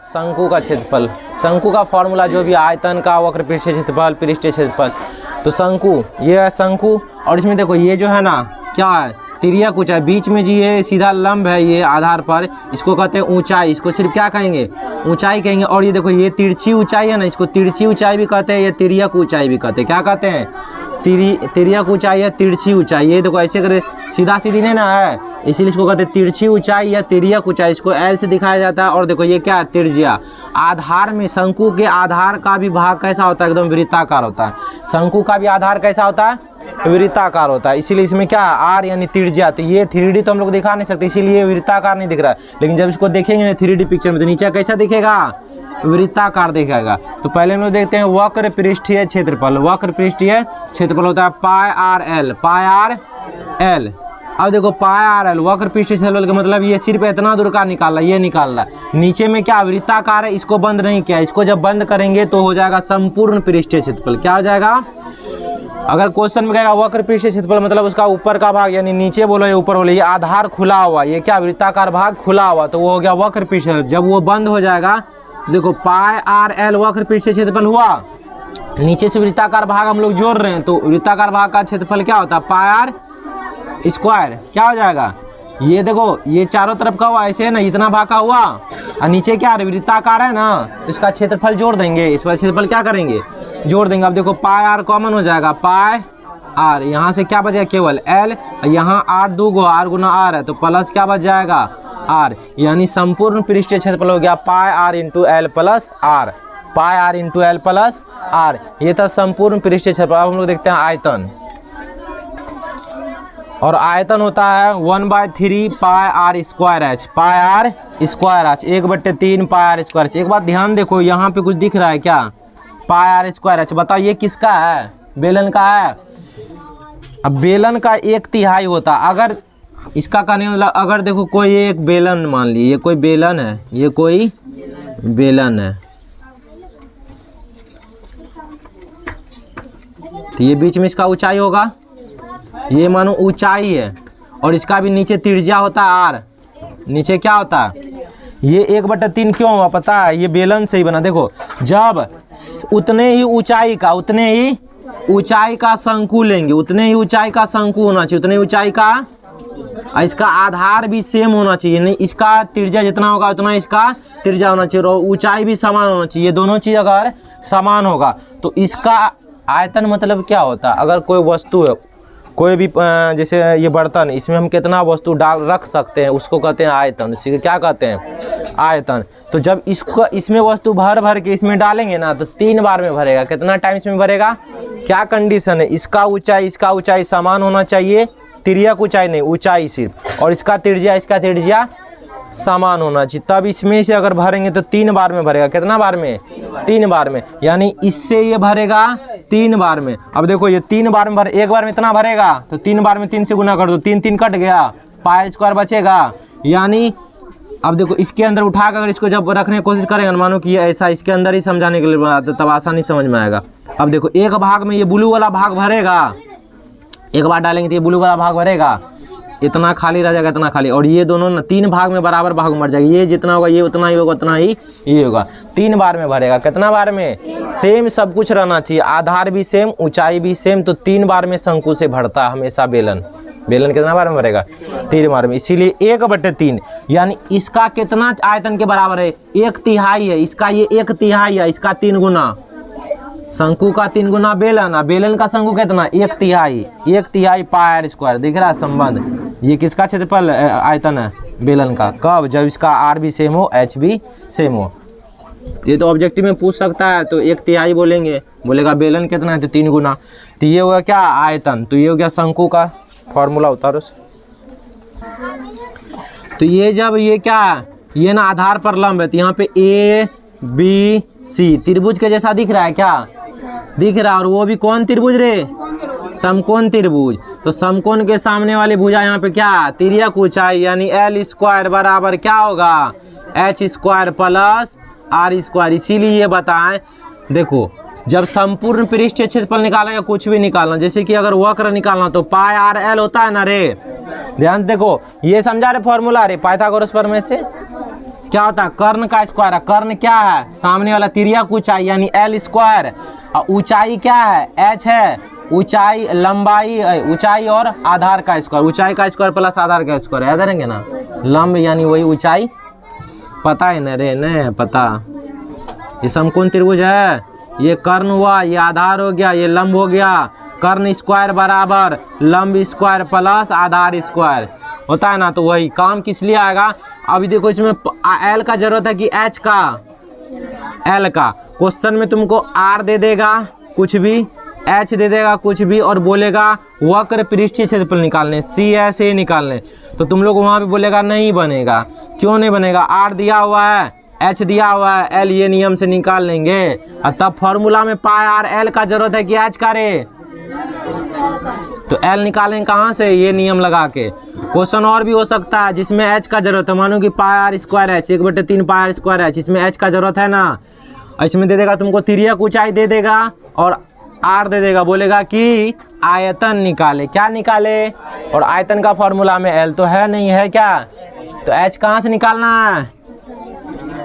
शंकु का क्षेत्रफल। शंकु का फॉर्मूला जो भी आयतन का, वक्र पृष्ठीय क्षेत्रफल, पृष्ठीय क्षेत्रफल। तो शंकु, ये है शंकु, और इसमें देखो ये जो है ना क्या है, तिर्यक ऊंचाई, बीच में जी ये सीधा लंब है, ये आधार पर, इसको कहते हैं ऊंचाई, इसको सिर्फ क्या कहेंगे, ऊंचाई कहेंगे। और ये देखो ये तिरछी ऊंचाई है ना, इसको तिरछी ऊंचाई भी कहते हैं, ये तिर्यक ऊंचाई भी कहते हैं। क्या कहते हैं, तिर्यक ऊंचाई या तिरछी ऊंचाई। ये देखो ऐसे करे सीधा सीधी नहीं ना है, इसीलिए इसको कहते हैं तिरछी ऊंचाई या तिर्यक ऊंचाई। इसको एल से दिखाया जाता है। और देखो ये क्या है, त्रिज्या। आधार में शंकु के आधार का भी भाग कैसा होता है, एकदम वृत्ताकार होता है। शंकु का भी आधार कैसा होता है, वृत्ताकार होता है। इसीलिए इसमें क्या आर यानी त्रिज्या। तो ये 3D तो हम लोग दिखा नहीं सकते, इसीलिए वृत्ताकार नहीं दिख रहा है। लेकिन जब इसको देखेंगे 3D पिक्चर में तो नीचे कैसा दिखेगा, वृत्ताकार दिखेगा। तो पहले हम लोग देखते हैं वक्र पृष्ठीय क्षेत्रफल। वक्र पृष्ठीय क्षेत्रफल होता है पाई आर एल, पाई आर एल। अब देखो पाई आर एल वक्र पृष्ठीय क्षेत्रफल का मतलब ये सिर्फ इतना दूर का निकालना, ये निकालना। नीचे में क्या वृत्ताकार है, इसको बंद नहीं किया, इसको जब बंद करेंगे तो हो जाएगा संपूर्ण पृष्ठीय क्षेत्रफल। क्या हो जाएगा, अगर क्वेश्चन में कहेगा वक्र पृष्ठीय क्षेत्रफल मतलब उसका ऊपर का भाग, यानी नीचे बोलो या ऊपर बोलो, ये आधार खुला हुआ, ये क्या वृत्ताकार भाग खुला हुआ, तो वो हो गया वक्र पृष्ठीय। जब वो बंद हो जाएगा, देखो पाई आर एल वक्र पृष्ठीय क्षेत्रफल हुआ, नीचे से वृत्ताकार भाग हम लोग जोड़ रहे हैं, तो वृत्ताकार भाग का क्षेत्रफल क्या होता है, पाई आर स्क्वायर। क्या हो जाएगा, ये देखो ये चारों तरफ का हुआ ऐसे है ना, इतना भाग का हुआ, और नीचे क्या वृत्ताकार है ना, तो इसका क्षेत्रफल जोड़ देंगे, इस बार क्षेत्रफल क्या करेंगे, जोड़ देंगे। अब देखो पाई आर कॉमन हो जाएगा, पाई आर, यहाँ से क्या बचेगा केवल एल, यहाँ आर दो गो, आर गुना आर है तो प्लस क्या बच जाएगा आर, यानी संपूर्ण पृष्ठीय क्षेत्रफल हो गया pi r into l plus r, pi r into l plus r. ये था संपूर्ण पृष्ठीय क्षेत्रफल। अब हम लोग देखते हैं आयतन, और आयतन होता है 1/3 pi r square h, pi r square h, 1/3 pi r square h. एक बात ध्यान देखो, यहाँ पे कुछ दिख रहा है क्या, पाई आर स्क्वायर एच। बताओ ये किसका है, बेलन का है। अब बेलन का 1/3 होता, अगर इसका कहने मतलब अगर देखो कोई एक बेलन मान ली, ये कोई बेलन है, ये कोई बेलन है, तो ये बीच में इसका ऊंचाई होगा, ये मानो ऊंचाई है, और इसका भी नीचे त्रिज्या होता है आर, नीचे क्या होता है, ये 1/3 क्यों हुआ पता है, ये बेलन से ही बना। देखो जब उतने ही ऊंचाई का शंकु लेंगे, उतने ही ऊंचाई का शंकु होना चाहिए, उतने ऊंचाई का, इसका आधार भी सेम होना चाहिए, नहीं इसका त्रिज्या जितना होगा उतना इसका त्रिज्या होना चाहिए, और ऊंचाई भी समान होना चाहिए। ये दोनों चीज अगर समान होगा तो इसका आयतन मतलब क्या होता है, अगर कोई वस्तु है, कोई भी जैसे ये बर्तन, इसमें हम कितना वस्तु डाल रख सकते हैं उसको कहते हैं आयतन, इसी क्या कहते हैं आयतन। तो जब इसको इसमें वस्तु भर के इसमें डालेंगे ना तो 3 बार में भरेगा। कितना टाइम इसमें भरेगा, क्या कंडीशन है, इसका ऊंचाई समान होना चाहिए, तिर्यक ऊंचाई नहीं, ऊंचाई सिर्फ, और इसका त्रिज्या समान होना चाहिए, तब इसमें से अगर भरेंगे तो 3 बार में भरेगा। कितना बार में, 3 बार में, यानी इससे ये भरेगा 3 बार में। अब देखो ये 3 बार में एक बार में इतना भरेगा, तो 3 बार में 3 से गुना कर दो, 3 कट गया, पाई स्क्वायर बचेगा। यानी अब देखो इसके अंदर उठाकर अगर इसको जब रखने की कोशिश करेंगे, मानो कि ये ऐसा इसके अंदर ही समझाने के लिए बनाते, तब आसानी समझ में आएगा। अब देखो एक भाग में ये ब्लू वाला भाग भरेगा, एक बार डालेंगे तो ये ब्लू वाला भाग भरेगा, इतना खाली रह जाएगा, इतना खाली, और ये दोनों ना 3 भाग में बराबर भाग मर जाएगा, ये जितना होगा ये उतना ही होगा, उतना ही ये होगा। 3 बार में भरेगा, कितना बार में, सेम सब कुछ रहना चाहिए, आधार भी सेम, ऊंचाई भी सेम, तो 3 बार में शंकु से भरता है हमेशा बेलन। बेलन कितना बार में भरेगा, 3 बार में, इसीलिए 1/3, यानी इसका कितना आयतन के बराबर है, 1/3 है, इसका ये 1/3 है, इसका 3 गुना, शंकु का 3 गुना बेलन, बेलन का शंकु कितना, 1/3 पाई आर स्क्वायर। दिख रहा है संबंध, ये किसका क्षेत्रफल आयतन है, बेलन का। कब, जब इसका आर भी सेम हो, एच भी सेम हो। ये तो ऑब्जेक्टिव में पूछ सकता है, तो 1/3 बोलेंगे, बोलेगा बेलन कितना है तो 3 गुना, तो ये होगा क्या आयतन, तो ये हो गया शंकु का फॉर्मूला उतारो। तो ये जब ये क्या, ये ना आधार पर लंब है, तो यहाँ पे ABC त्रिभुज के जैसा दिख रहा है, क्या दिख रहा है, और वो भी कौन त्रिभुज रे, समकोण त्रिभुज। तो समकोण के सामने वाली भुजा यहाँ पे क्या, तिर्यक ऊंचाई, यानी L स्क्वायर बराबर क्या होगा, H square plus R square. इसीलिए ये बताएं, देखो जब संपूर्ण पृष्ठीय क्षेत्रफल निकाला या कुछ भी निकालना, जैसे कि अगर वक्र निकालना तो पाई आर एल होता है ना रे, ध्यान देखो ये समझा रे फॉर्मूला रे पाइथागोरस प्रमेय से, क्या होता है, कर्ण का स्क्वायर है। कर्ण क्या है, सामने वाला तिर्यक ऊंचाई यानी एल स्क्वायर, और ऊंचाई क्या है, एच है, ऊंचाई लंबाई ऊंचाई और आधार का स्क्वायर, ऊंचाई का स्क्वायर प्लस आधार का स्क्वायर, याद रहेंगे ना। लंब यानी वही ऊंचाई, पता है ना रे, नहीं पता। ये समकोण त्रिभुज है, ये कर्ण हुआ, ये आधार हो गया, ये लंब हो गया। कर्ण स्क्वायर बराबर लंब स्क्वायर प्लस आधार स्क्वायर होता है ना, तो वही काम किस लिए आएगा। अभी देखो इसमें एल का जरूरत है कि एच का, एल का। क्वेश्चन में तुमको आर दे देगा कुछ भी, एच दे देगा कुछ भी, और बोलेगा वक्र पृष्ठीय क्षेत्रफल निकालने, सी एस ए निकालने, तो तुम लोग वहाँ पे बोलेगा नहीं बनेगा। क्यों नहीं बनेगा, आर दिया हुआ है, एच दिया हुआ है, एल ये नियम से निकाल लेंगे। और तब फॉर्मूला में पाई आर एल का जरूरत है कि एच का रे, तो एल निकालेंगे कहाँ से, ये नियम लगा के। क्वेश्चन और भी हो सकता है जिसमें एच का जरूरत है, मानो कि pi r square h, 1/3 pi r square h, इसमें एच का जरूरत है ना। इसमें दे देगा तुमको तिर्यक ऊंचाई दे देगा और आर दे देगा, बोलेगा कि आयतन निकाले, क्या निकाले, और आयतन का फॉर्मूला में एल तो है नहीं, है क्या, तो एच कहाँ से निकालना है,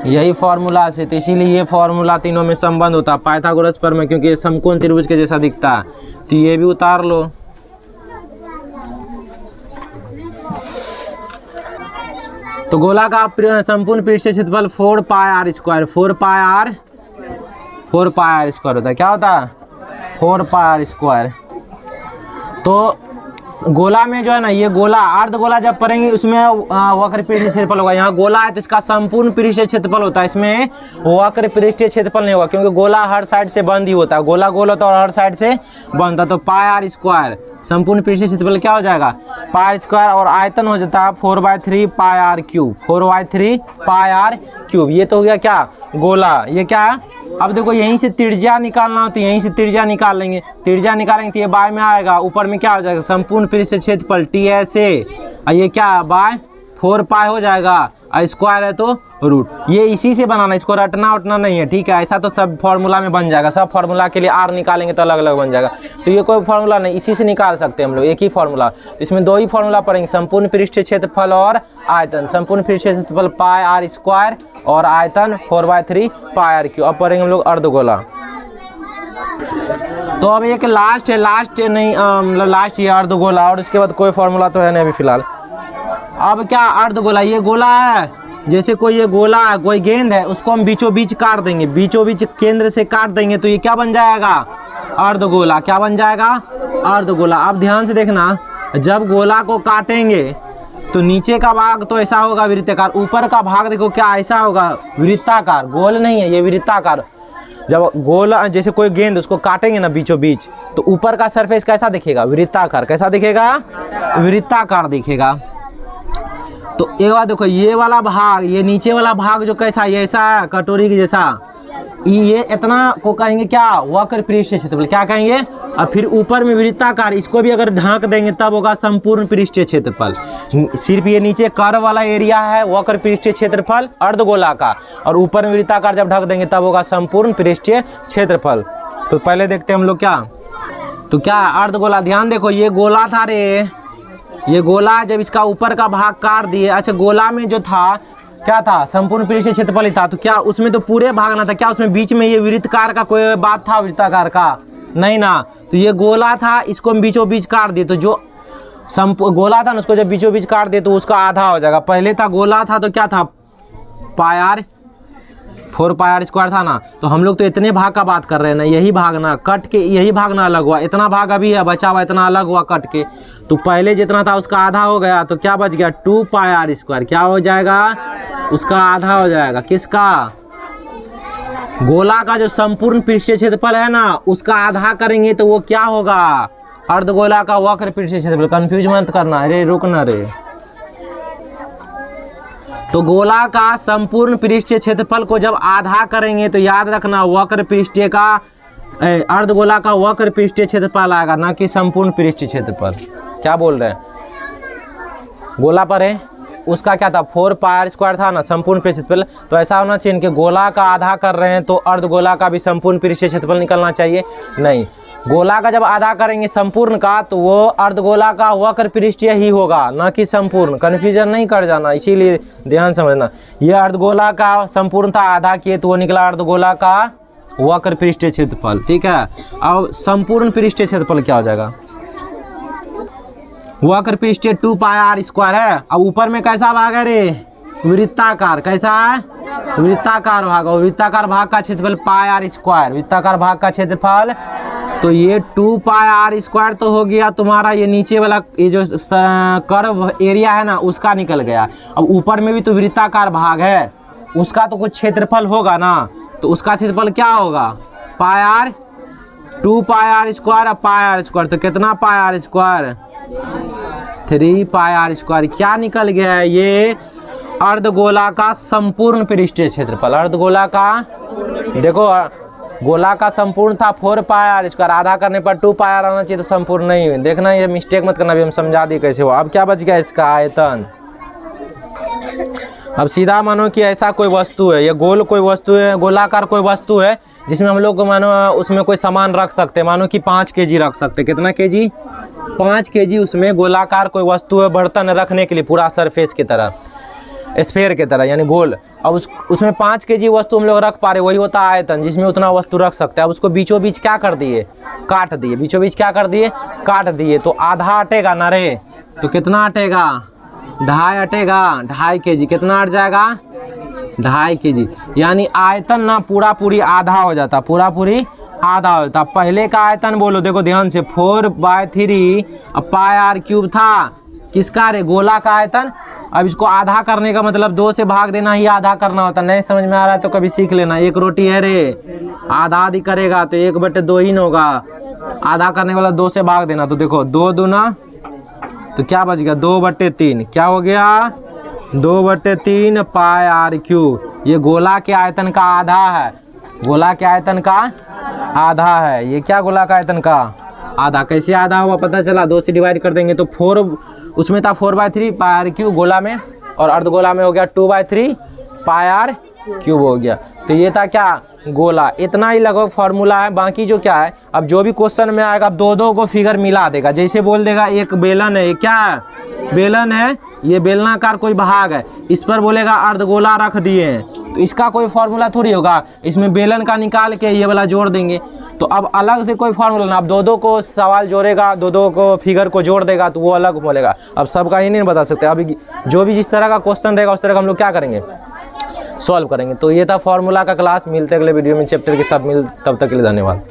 यही फॉर्मूला से। तो इसीलिए ये फॉर्मूला तीनों में संबंध होता है पाइथागोरस पर में, क्योंकि ये समकोण त्रिभुज के जैसा दिखता है, तो ये भी उतार लो। तो गोला का संपूर्ण पृष्ठीय क्षेत्रफल 4 pi r square, 4 pi r square होता है, क्या होता है, 4 पाई आर स्क्वायर। तो गोला में जो है ना, ये गोला अर्ध गोला जब पढ़ेंगे उसमें वक्र पृष्ठीय क्षेत्रफल होगा। यहाँ गोला है तो इसका संपूर्ण पृष्ठीय क्षेत्रफल होता है, इसमें वक्र पृष्ठीय क्षेत्रफल नहीं होगा, क्योंकि गोला हर साइड से बंद ही होता है, गोला गोल होता है और हर साइड से बंद होता है। तो पाई आर स्क्वायर संपूर्ण पृष्ठीय क्षेत्रफल क्या हो जाएगा, पाई आर स्क्वायर, और आयतन हो जाता है 4/3 pi r cube, 4/3 pi r cube. ये तो हो गया क्या, गोला। ये क्या है, अब देखो यहीं से त्रिज्या निकालना हो तो यहीं से त्रिज्या निकाल लेंगे, त्रिज्या निकालेंगे तो ये बाय में आएगा, ऊपर में क्या हो जाएगा, संपूर्ण पृष्ठीय क्षेत्रफल टी एस ए, और ये क्या बाय 4 पाई हो जाएगा, और स्क्वायर है तो रूट। ये इसी से बनाना, इसको रटना उठना नहीं है, ठीक है। ऐसा तो सब फॉर्मूला में बन जाएगा, सब फॉर्मूला के लिए आर निकालेंगे तो अलग अलग बन जाएगा, तो ये कोई फॉर्मूला नहीं, इसी से निकाल सकते हैं हम लोग, एक ही फॉर्मूला। तो इसमें दो ही फॉर्मूला पढ़ेंगे, संपूर्ण पृष्ठीय क्षेत्रफल और आयतन। संपूर्ण पृष्ठीय क्षेत्रफल पाई आर स्क्वायर और आयतन 4/3 पाई आर क्यूब। अब पढ़ेंगे हम लोग अर्धगोला। तो अब एक लास्ट है, लास्ट नहीं मतलब लास्ट ये अर्धगोला, और इसके बाद कोई फॉर्मूला तो है नहीं अभी फिलहाल। अब क्या अर्धगोला, ये गोला है, जैसे कोई ये गोला है, कोई गेंद है, उसको हम बीचों बीच काट देंगे, बीचों बीच केंद्र से काट देंगे, तो ये क्या बन जाएगा, अर्धगोला। क्या बन जाएगा, अर्धगोला। अब ध्यान से देखना, जब गोला को काटेंगे तो नीचे का भाग तो ऐसा होगा वृत्ताकार, ऊपर का भाग देखो क्या ऐसा होगा, वृत्ताकार, गोल नहीं है ये, वृत्ताकार। जब गोल जैसे कोई गेंद उसको काटेंगे ना बीचों बीच, तो ऊपर का सरफेस कैसा दिखेगा, वृत्ताकार। कैसा दिखेगा, वृत्ताकार दिखेगा। तो एक बार देखो, ये वाला भाग, ये नीचे वाला भाग जो कैसा, ये ऐसा है कटोरी के जैसा, ये इतना को कहेंगे क्या, वक्र पृष्ठीय क्षेत्रफल, क्या कहेंगे। और फिर ऊपर में वृत्ताकार, इसको भी अगर ढांक देंगे तब होगा संपूर्ण पृष्ठीय क्षेत्रफल। सिर्फ ये नीचे कर्व वाला एरिया है वक्र पृष्ठीय क्षेत्रफल अर्धगोला का, और ऊपर में वृत्ताकार जब ढक देंगे तब होगा संपूर्ण पृष्ठीय क्षेत्रफल। तो पहले देखते हैं हम लोग क्या, तो क्या अर्धगोला। ध्यान देखो, ये गोला था रे, ये गोला, जब इसका ऊपर का भाग काट दिए, अच्छा गोला में जो था क्या था, संपूर्ण पृष्ठीय क्षेत्रफल ही था, तो क्या उसमें तो पूरे भागना था, क्या उसमें बीच में ये वृत्तकार का कोई बात था, वृत्ताकार का नहीं ना। तो ये गोला था, इसको हम बीचों बीच काट दिए, तो जो गोला था ना उसको जब बीचों बीच काट दिए तो उसका आधा हो जाएगा। पहले था गोला था तो क्या था, पाई आर 4 पाई आर स्क्वायर था ना, तो हम लोग तो इतने भाग का बात कर रहे हैं ना, यही भाग ना कट के, यही भाग ना अलग हुआ, इतना भाग अभी है बचा हुआ, इतना अलग हुआ कट के, तो पहले जितना था उसका आधा हो गया, तो क्या बच गया 2 पाई आर स्क्वायर। क्या हो जाएगा, उसका आधा हो जाएगा, किसका, गोला का जो संपूर्ण पृष्ठीय क्षेत्रफल है ना उसका आधा करेंगे तो वो क्या होगा, अर्धगोला का वक्र पृष्ठीय क्षेत्रफल। कंफ्यूज मत करना, अरे रुकना रे। तो गोला का संपूर्ण पृष्ठीय क्षेत्रफल को जब आधा करेंगे तो याद रखना वक्र पृष्ठीय का, अर्धगोला का वक्र पृष्ठीय क्षेत्रफल आएगा, ना कि संपूर्ण पृष्ठीय क्षेत्रफल। क्या बोल रहे हैं, गोला पर है उसका क्या था, 4 पाई आर स्क्वायर था ना संपूर्ण पृष्ठीय क्षेत्रफल, तो ऐसा होना चाहिए कि गोला का आधा कर रहे हैं तो अर्धगोला का भी संपूर्ण पृष्ठीय क्षेत्रफल निकलना चाहिए। नहीं, गोला का जब आधा करेंगे संपूर्ण का तो वो अर्धगोला का वक्र पृष्ठीय ही होगा, न कि संपूर्ण। कन्फ्यूजन नहीं कर जाना, इसीलिए ध्यान समझना। ये अर्धगोला का संपूर्ण था, आधा किए तो वो निकला अर्धगोला का वक्र पृष्ठीय क्षेत्रफल। ठीक है, अब संपूर्ण पृष्ठीय क्षेत्रफल क्या हो जाएगा? वक्र पृष्ठीय 2 पाई आर स्क्वायर है। अब ऊपर में कैसा भाग है रे? वृत्ताकार। कैसा है? वृत्ताकार भाग। और वृत्ताकार भाग का क्षेत्रफल पाई आर स्क्वायर। वृत्ताकार भाग का क्षेत्रफल तो ये 2 पाई आर स्क्वायर तो हो गया तुम्हारा, ये नीचे वाला ये जो कर्व एरिया है ना उसका निकल गया। अब ऊपर में भी तो वृत्ताकार भाग है, उसका तो कुछ क्षेत्रफल होगा ना, तो उसका क्षेत्रफल क्या होगा? Pi r 2 pi r square और पाई आर स्क्वायर, तो कितना pi r square? 3 pi r square. क्या निकल गया है? ये अर्धगोला का संपूर्ण पृष्ठीय क्षेत्रफल। अर्धगोला का देखो, गोला का संपूर्ण था 4 पाई आर स्क्वायर, आधा करने पर 2 पाई आर आना चाहिए, तो संपूर्ण नहीं हुई। देखना, ये मिस्टेक मत करना, अभी हम समझा दिए कैसे हुआ। अब क्या बच गया इसका? आयतन। अब सीधा मानो कि ऐसा कोई वस्तु है, ये गोल कोई वस्तु है, गोलाकार कोई वस्तु है जिसमें हम लोग को मानो उसमें कोई सामान रख सकते हैं, मानो कि 5 केजी रख सकते हैं। कितना केजी? 5 केजी उसमें गोलाकार कोई वस्तु है, बर्तन रखने के लिए, पूरा सरफेस की तरह, स्फेयर की तरह, यानी गोल। अब उसमें 5 केजी वस्तु हम लोग रख पा रहे, वही होता है आयतन, जिसमें उतना वस्तु रख सकते हैं। अब उसको बीचों बीच क्या कर दिए? काट दिए। बीचों बीच क्या कर दिए? काट दिए। तो आधा अटेगा ना रे, तो कितना अटेगा? 2.5 अटेगा। 2.5 केजी कितना अट जाएगा? 2.5 केजी। यानी आयतन ना पूरा पूरी आधा हो जाता, पूरा पूरी आधा हो जाता। पहले का आयतन बोलो, देखो ध्यान से, 4/3 पाई आर क्यूब था। किसका रे? गोला का आयतन। अब इसको आधा करने का मतलब 2 से भाग देना ही आधा करना होता। नहीं समझ में आ रहा है तो कभी सीख लेना। 1 रोटी है रे, आधा आधी करेगा तो 1/2 ही न होगा, आधा करने वाला 2 से भाग देना। तो देखो 2 दूना तो क्या बच गया? 2/3। क्या हो गया? 2/3 पाई आर क्यूब। ये गोला के आयतन का आधा है, गोला के आयतन का आधा है। ये क्या? गोला का आयतन का आधा। कैसे आधा हुआ पता चला? 2 से डिवाइड कर देंगे तो 4, उसमें था 4/3 पाई आर क्यूब गोला में, और अर्धगोला में हो गया 2/3 पाई आर क्यूब हो गया। तो ये था क्या? गोला। इतना ही लगभग फॉर्मूला है। बाकी जो क्या है, अब जो भी क्वेश्चन में आएगा 2-2 को फिगर मिला देगा। जैसे बोल देगा एक बेलन है, क्या है? बेलन है, ये बेलनाकार कोई भाग है, इस पर बोलेगा अर्धगोला रख दिए हैं, तो इसका कोई फॉर्मूला थोड़ी होगा, इसमें बेलन का निकाल के ये वाला जोड़ देंगे। तो अब अलग से कोई फॉर्मूला ना, अब 2-2 को सवाल जोड़ेगा, 2-2 को फिगर को जोड़ देगा तो वो अलग बोलेगा। अब सबका ही नहीं बता सकते। अभी जो भी जिस तरह का क्वेश्चन रहेगा उस तरह का हम लोग क्या करेंगे? सॉल्व करेंगे। तो ये था फॉर्मूला का क्लास। मिलते अगले वीडियो में चैप्टर के साथ। तब तक के लिए धन्यवाद।